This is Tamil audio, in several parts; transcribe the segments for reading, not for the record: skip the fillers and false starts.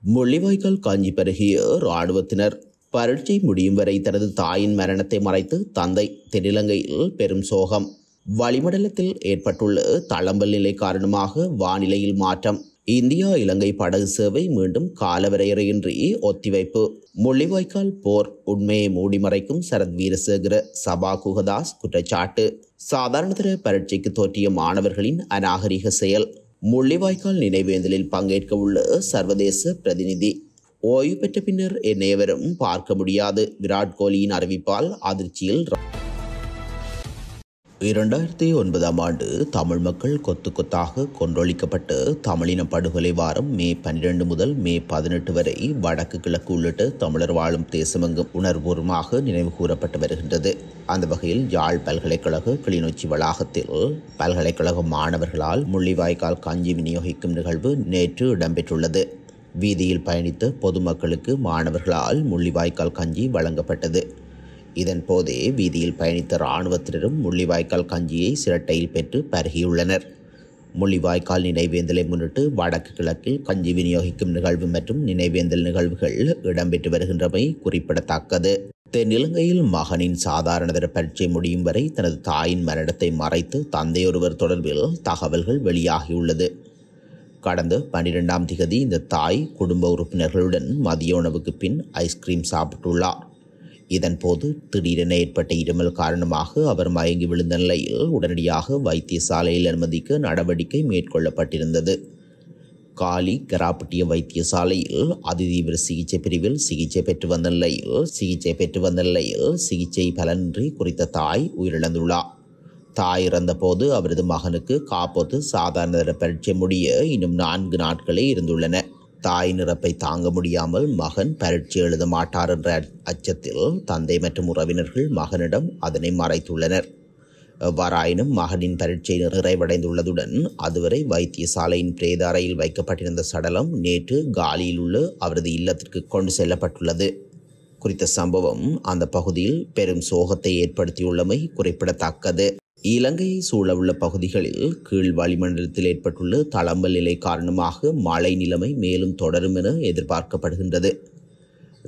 முள்ளிவாய்க்கால் காஞ்சி பருகிய இராணுவத்தினர் பரீட்சை முடியும் வரை தனது தாயின் மரணத்தை மறைத்து தந்தை தென்னிலங்கையில் பெரும் சோகம். வளிமண்டலத்தில் ஏற்பட்டுள்ள தளம்பல் நிலை காரணமாக வானிலையில் மாற்றம். இந்தியா இலங்கை படகு சேவை மீண்டும் காலவரையறையின்றி ஒத்திவைப்பு. முள்ளிவாய்க்கால் போர் உண்மையை மூடிமறைக்கும் சரத் வீரசேகர சபாகுகதாஸ் குற்றச்சாட்டு. சாதாரணதர பரீட்சைக்கு தோற்றிய மாணவர்களின் அநாகரிக செயல். முள்ளிவாய்க்கால் நினைவேந்தலில் பங்கேற்க உள்ள சர்வதேச பிரதிநிதி. ஓய்வு பெற்ற பின்னர் என்னையவரும் பார்க்க முடியாது. விராட் கோலியின் அறிவிப்பால் அதிர்ச்சியில். 2009ஆம் ஆண்டு தமிழ் மக்கள் கொத்து கொத்தாக கொன்றொழிக்கப்பட்டு தமிழின படுகொலை வாரம் மே 12 முதல் மே 18 வரை வடக்கு கிழக்கு உள்ளிட்ட தமிழர் வாழும் தேசமெங்கும் உணர்வுபூர்வமாக நினைவு கூறப்பட்டு வருகின்றது. அந்த வகையில் யாழ் பல்கலைக்கழக கிளிநொச்சி வளாகத்தில் பல்கலைக்கழக மாணவர்களால் முள்ளிவாய்க்கால் கஞ்சி விநியோகிக்கும் நிகழ்வு நேற்று இடம்பெற்றுள்ளது. வீதியில் பயணித்த பொதுமக்களுக்கு மாணவர்களால் முள்ளிவாய்க்கால் கஞ்சி வழங்கப்பட்டது. இதன் போதே வீதியில் பயணித்த இராணுவத்தினரும் முள்ளிவாய்க்கால் கஞ்சியை சிரட்டையில் பெற்று பருகியுள்ளனர். முள்ளிவாய்க்கால் நினைவேந்தலை முன்னிட்டு வடக்கு கிழக்கில் கஞ்சி விநியோகிக்கும் நிகழ்வு மற்றும் நினைவேந்தல் நிகழ்வுகள் இடம்பெற்று வருகின்றமை குறிப்பிடத்தக்கது. தென்னிலங்கையில் மகனின் சாதாரணதர பரீட்சை முடியும் வரை தனது தாயின் மரணத்தை மறைத்து தந்தையொருவர் தொடர்பில் தகவல்கள் வெளியாகியுள்ளது. கடந்த 12ஆம் திகதி இந்த தாய் குடும்ப உறுப்பினர்களுடன் மதிய உணவுக்கு பின் ஐஸ்கிரீம் சாப்பிட்டுள்ளார். இதன்போது திடீரென ஏற்பட்ட இருமல் காரணமாக அவர் மயங்கி விழுந்த நிலையில் உடனடியாக வைத்தியசாலையில் அனுமதிக்க நடவடிக்கை மேற்கொள்ளப்பட்டிருந்தது. காலி கராப்பட்டிய வைத்தியசாலையில் அதிதீவிர சிகிச்சை பிரிவில் சிகிச்சை பெற்று வந்த நிலையில் சிகிச்சை பலனின்றி குறித்த தாய் உயிரிழந்துள்ளார். தாய் இறந்தபோது அவரது மகனுக்கு காப்போது சாதாரண பரீட்சை முடிய இன்னும் 4 நாட்களே இருந்துள்ளன. தாயின் இறப்பை தாங்க முடியாமல் மகன் பரீட்சை எழுத மாட்டார் என்ற அச்சத்தில் தந்தை மற்றும் உறவினர்கள் மகனிடம் அதனை மறைத்துள்ளனர். எவ்வாறாயினும் மகனின் பரீட்சை நிறைவடைந்துள்ளதுடன் அதுவரை வைத்தியசாலையின் பிரேத அறையில் வைக்கப்பட்டிருந்த சடலம் நேற்று காலியில் உள்ள அவரது இல்லத்திற்கு கொண்டு செல்லப்பட்டுள்ளது. குறித்த சம்பவம் அந்த பகுதியில் பெரும் சோகத்தை ஏற்படுத்தியுள்ளமை குறிப்பிடத்தக்கது. இலங்கையை சூழவுள்ள பகுதிகளில் கீழ் வளிமண்டலத்தில் ஏற்பட்டுள்ள தளம்பல் நிலை காரணமாக மழை நிலைமை மேலும் தொடரும் என எதிர்பார்க்கப்படுகின்றது.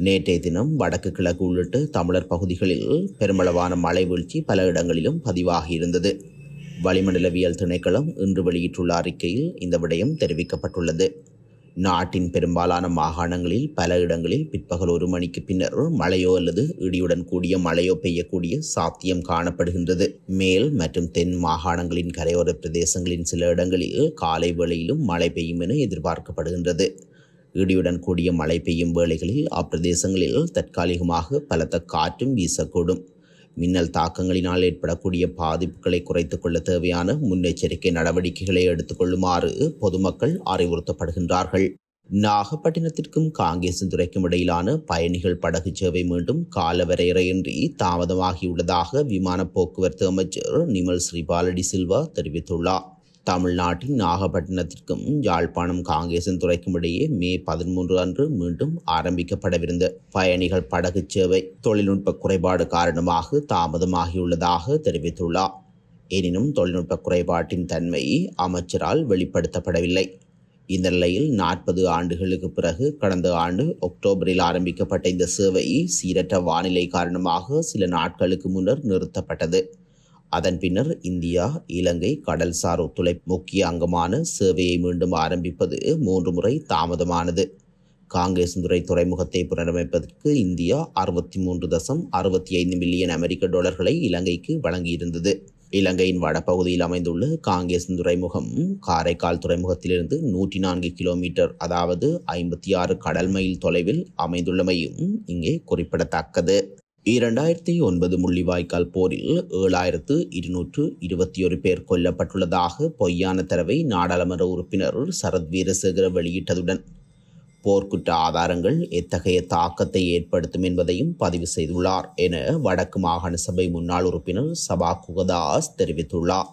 நேற்றைய தினம் வடக்கு கிழக்கு உள்ளிட்ட தமிழர் பகுதிகளில் பெருமளவான மழை வீழ்ச்சி பல இடங்களிலும் பதிவாகியிருந்தது. வளிமண்டலவியல் திணைக்களம் இன்று வெளியிட்டுள்ள அறிக்கையில் இந்த விடயம் தெரிவிக்கப்பட்டுள்ளது. நாட்டின் பெரும்பாலான மாகாணங்களில் பல இடங்களில் பிற்பகல் 1 மணிக்கு பின்னர் மழையோ அல்லது இடியுடன் கூடிய மழையோ பெய்யக்கூடிய சாத்தியம் காணப்படுகின்றது. மேல் மற்றும் தென் மாகாணங்களின் கரையோர பிரதேசங்களின் சில இடங்களில் காலை வேளையிலும் மழை பெய்யும் என எதிர்பார்க்கப்படுகின்றது. இடியுடன் கூடிய மழை பெய்யும் வேளைகளில் அப்பிரதேசங்களில் தற்காலிகமாக பலத்த காற்றும் வீசக்கூடும். மின்னல் தாக்கங்களினால் ஏற்படக்கூடிய பாதிப்புகளை குறைத்துக் கொள்ள தேவையான முன்னெச்சரிக்கை நடவடிக்கைகளை எடுத்துக்கொள்ளுமாறு பொதுமக்கள் அறிவுறுத்தப்படுகின்றார்கள். நாகப்பட்டினத்திற்கும் காங்கேசன்துறைக்கும் இடையிலான பயணிகள் படகு சேவை மீண்டும் காலவரையறையின்றி தாமதமாகியுள்ளதாக விமான போக்குவரத்து அமைச்சர் நிமல் ஸ்ரீபாலடி சில்வா தெரிவித்துள்ளார். தமிழ்நாட்டின் நாகப்பட்டினத்திற்கும் யாழ்ப்பாணம் காங்கேசன்துறைக்கும் இடையே மே 13 அன்று மீண்டும் ஆரம்பிக்கப்படவிருந்த பயணிகள் படகு சேவை தொழில்நுட்ப குறைபாடு காரணமாக தாமதமாகியுள்ளதாக தெரிவித்துள்ளார். எனினும் தொழில்நுட்ப குறைபாட்டின் தன்மை அமைச்சரால் வெளிப்படுத்தப்படவில்லை. இந்த நிலையில் 40 ஆண்டுகளுக்கு பிறகு கடந்த ஆண்டு அக்டோபரில் ஆரம்பிக்கப்பட்ட இந்த சேவை சீரற்ற வானிலை காரணமாக சில நாட்களுக்கு முன்னர் நிறுத்தப்பட்டது. அதன் பின்னர் இந்தியா இலங்கை கடல்சார் ஒத்துழைப்பு முக்கிய அங்கமான சேவையை மீண்டும் ஆரம்பிப்பது 3 முறை தாமதமானது. காங்கேசன்துறை துறைமுகத்தை புனரமைப்பதற்கு இந்தியா 63.65 மில்லியன் அமெரிக்க டாலர்களை இலங்கைக்கு வழங்கியிருந்தது. இலங்கையின் வடபகுதியில் அமைந்துள்ள காங்கேசன் துறைமுகம் காரைக்கால் துறைமுகத்திலிருந்து 104 கிலோமீட்டர் அதாவது 56 கடல் மைல் தொலைவில் அமைந்துள்ளமையும் இங்கே குறிப்பிடத்தக்கது. 2009 முள்ளிவாய்க்கால் போரில் 7221 பேர் கொல்லப்பட்டுள்ளதாக பொய்யான தரவை நாடாளுமன்ற உறுப்பினர் சரத் வீரசேகர வெளியிட்டதுடன் போர்க்குற்ற ஆதாரங்கள் எத்தகைய தாக்கத்தை ஏற்படுத்தும் என்பதையும் பதிவு செய்துள்ளார் என வடக்கு மாகாண சபை முன்னாள் உறுப்பினர் சபாகுகதாஸ் தெரிவித்துள்ளார்.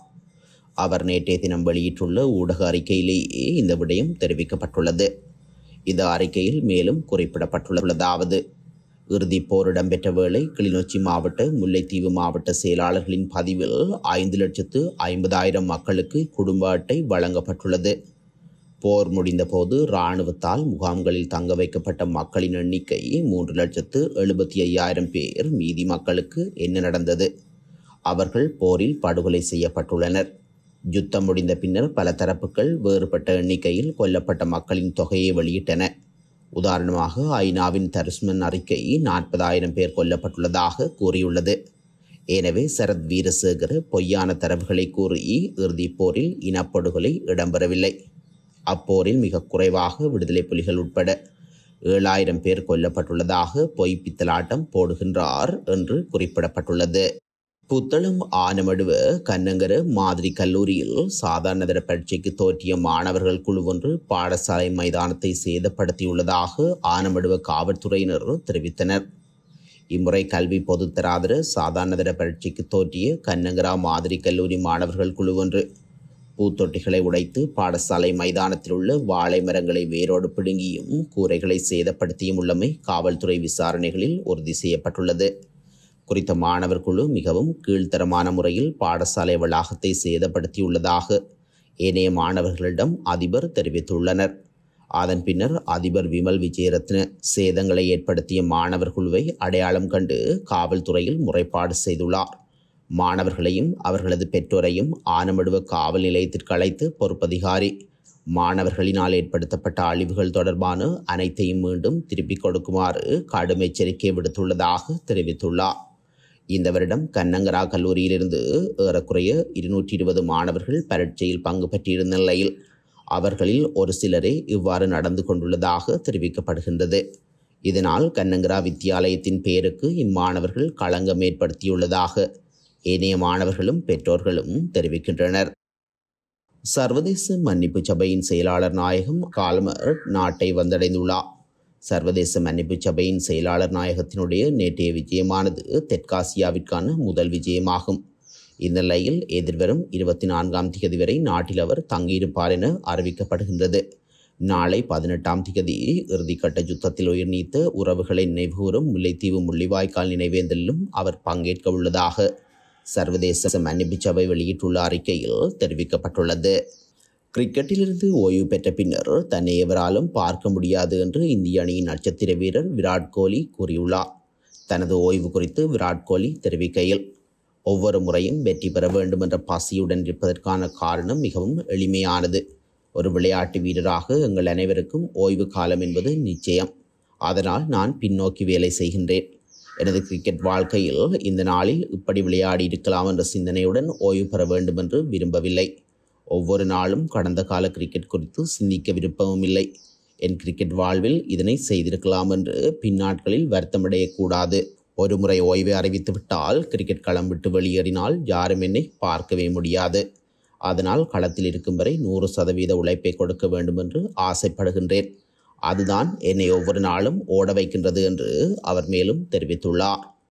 அவர் நேற்றைய தினம் வெளியிட்டுள்ள ஊடக அறிக்கையிலேயே இந்த விடயம் தெரிவிக்கப்பட்டுள்ளது. இந்த அறிக்கையில் மேலும் குறிப்பிடப்பட்டுள்ளதாவது: இறுதிப் போர் இடம்பெற்ற வேளை கிளிநொச்சி மாவட்ட முல்லைத்தீவு மாவட்ட செயலாளர்களின் பதிவில் 5,50,000 மக்களுக்கு குடும்ப அட்டை வழங்கப்பட்டுள்ளது. போர் முடிந்தபோது இராணுவத்தால் முகாம்களில் தங்க வைக்கப்பட்ட மக்களின் எண்ணிக்கை 3,75,000 பேர். மீதி மக்களுக்கு என்ன நடந்தது? அவர்கள் போரில் படுகொலை செய்யப்பட்டுள்ளனர். யுத்தம் முடிந்த பின்னர் பல தரப்புகள் வேறுபட்ட எண்ணிக்கையில் கொல்லப்பட்ட மக்களின் தொகையை வெளியிட்டன. உதாரணமாக ஐநாவின் தரிஸ்மன் அறிக்கை 40,000 பேர் கொல்லப்பட்டுள்ளதாக கூறியுள்ளது. எனவே சரத் வீரசேகர பொய்யான தரவுகளை கூறி இறுதிப் போரில் இனப்படுகொலை இடம்பெறவில்லை. அப்போரில் மிக குறைவாக விடுதலை புலிகள் உட்பட 7,000 பேர் கொல்லப்பட்டுள்ளதாக பொய் பித்தலாட்டம் போடுகின்றார் என்று குறிப்பிடப்பட்டுள்ளது. புத்தளம் ஆனமடுவ கண்ணங்கர மாதிரி கல்லூரியில் சாதாரணதர பரீட்சைக்கு தோற்றிய மாணவர்கள் குழு ஒன்று பாடசாலை மைதானத்தை சேதப்படுத்தியுள்ளதாக ஆனமடுவ காவல்துறையினர் தெரிவித்தனர். இம்முறை கல்வி பொதுத்தராதர சாதாரணதர பரீட்சைக்கு தோற்றிய கண்ணங்கரா மாதிரி கல்லூரி மாணவர்கள் குழு ஒன்று பூத்தொட்டிகளை உடைத்து பாடசாலை மைதானத்தில் உள்ள வாழை மரங்களை வேரோடு பிடுங்கியும் கூரைகளை சேதப்படுத்தியும் உள்ளமை காவல்துறை விசாரணைகளில் உறுதி செய்யப்பட்டுள்ளது. குறித்த மாணவர் குழு மிகவும் கீழ்த்தரமான முறையில் பாடசாலை வளாகத்தை சேதப்படுத்தியுள்ளதாக ஏனைய மாணவர்களிடம் அதிபர் தெரிவித்துள்ளனர். அதன் பின்னர் அதிபர் விமல் விஜயரத்ன சேதங்களை ஏற்படுத்திய மாணவர் குழுவை அடையாளம் கண்டு காவல்துறையில் முறைப்பாடு செய்துள்ளார். மாணவர்களையும் அவர்களது பெற்றோரையும் ஆனமடுவ காவல் நிலையத்திற்கு அழைத்து பொறுப்பதிகாரி மாணவர்களினால் ஏற்படுத்தப்பட்ட அழிவுகள் தொடர்பான அனைத்தையும் மீண்டும் திருப்பிக் கொடுக்குமாறு கடும் எச்சரிக்கை விடுத்துள்ளதாக தெரிவித்துள்ளார். இந்த வருடம் கண்ணங்கரா கல்லூரியிலிருந்து ஏறக்குறைய 220 மாணவர்கள் பரீட்சையில் பங்கு பெற்றிருந்த நிலையில் அவர்களில் ஒரு சிலரே இவ்வாறு நடந்து கொண்டுள்ளதாக தெரிவிக்கப்படுகின்றது. இதனால் கண்ணங்கரா வித்தியாலயத்தின் பெயருக்கு இம்மாணவர்கள் களங்கம் ஏற்படுத்தியுள்ளதாக ஏனைய மாணவர்களும் பெற்றோர்களும் தெரிவிக்கின்றனர். சர்வதேச மன்னிப்பு சபையின் செயலாளர் நாயகம் கால்மர் நாட்டை வந்தடைந்துள்ளார். சர்வதேச மன்னிப்பு சபையின் செயலாளர் நாயகத்தினுடைய நேற்றைய விஜயமானது தெற்காசியாவிற்கான முதல் விஜயமாகும். இந்த நிலையில் எதிர்வரும் 24ஆம் திகதி வரை நாட்டில் அவர் தங்கியிருப்பார் என அறிவிக்கப்படுகின்றது. நாளை 18ஆம் திகதி இறுதிக்கட்ட யுத்தத்தில் உயிர் நீத்த உறவுகளை நினைவுகூரும் முல்லைத்தீவு முள்ளிவாய்க்கால் நினைவேந்தலிலும் அவர் பங்கேற்க உள்ளதாக சர்வதேச மன்னிப்பு சபை வெளியிட்டுள்ள அறிக்கையில் தெரிவிக்கப்பட்டுள்ளது. கிரிக்கெட்டிலிருந்து ஓய்வு பெற்ற பின்னர் தன்னை எவராலும் பார்க்க முடியாது என்று இந்திய அணியின் நட்சத்திர வீரர் விராட் கோலி கூறியுள்ளார். தனது ஓய்வு குறித்து விராட் கோலி தெரிவிக்கையில், ஒவ்வொரு முறையும் வெற்றி பெற வேண்டும் என்ற பசியுடன் இருப்பதற்கான காரணம் மிகவும் எளிமையானது. ஒரு விளையாட்டு வீரராக எங்கள் அனைவருக்கும் ஓய்வு காலம் என்பது நிச்சயம். அதனால் நான் பின்னோக்கி வேலை செய்கின்றேன். எனது கிரிக்கெட் வாழ்க்கையில் இந்த நாளில் இப்படி விளையாடி இருக்கலாம் என்ற சிந்தனையுடன் ஓய்வு பெற வேண்டும் என்று விரும்பவில்லை. ஒவ்வொரு நாளும் கடந்த கால கிரிக்கெட் குறித்து சிந்திக்க விருப்பமும் இல்லை. என் கிரிக்கெட் வாழ்வில் இதனை செய்திருக்கலாம் என்று பின்னாட்களில் வருத்தமடையக்கூடாது. ஒரு முறை ஓய்வை அறிவித்து விட்டால் கிரிக்கெட் களம் விட்டு வெளியேறினால் யாரும் என்னை பார்க்கவே முடியாது. அதனால் களத்தில் இருக்கும் வரை 100% உழைப்பை கொடுக்க வேண்டும் என்று ஆசைப்படுகின்றேன். அதுதான் என்னை ஒவ்வொரு நாளும் ஓட வைக்கின்றது என்று அவர் மேலும் தெரிவித்துள்ளார்.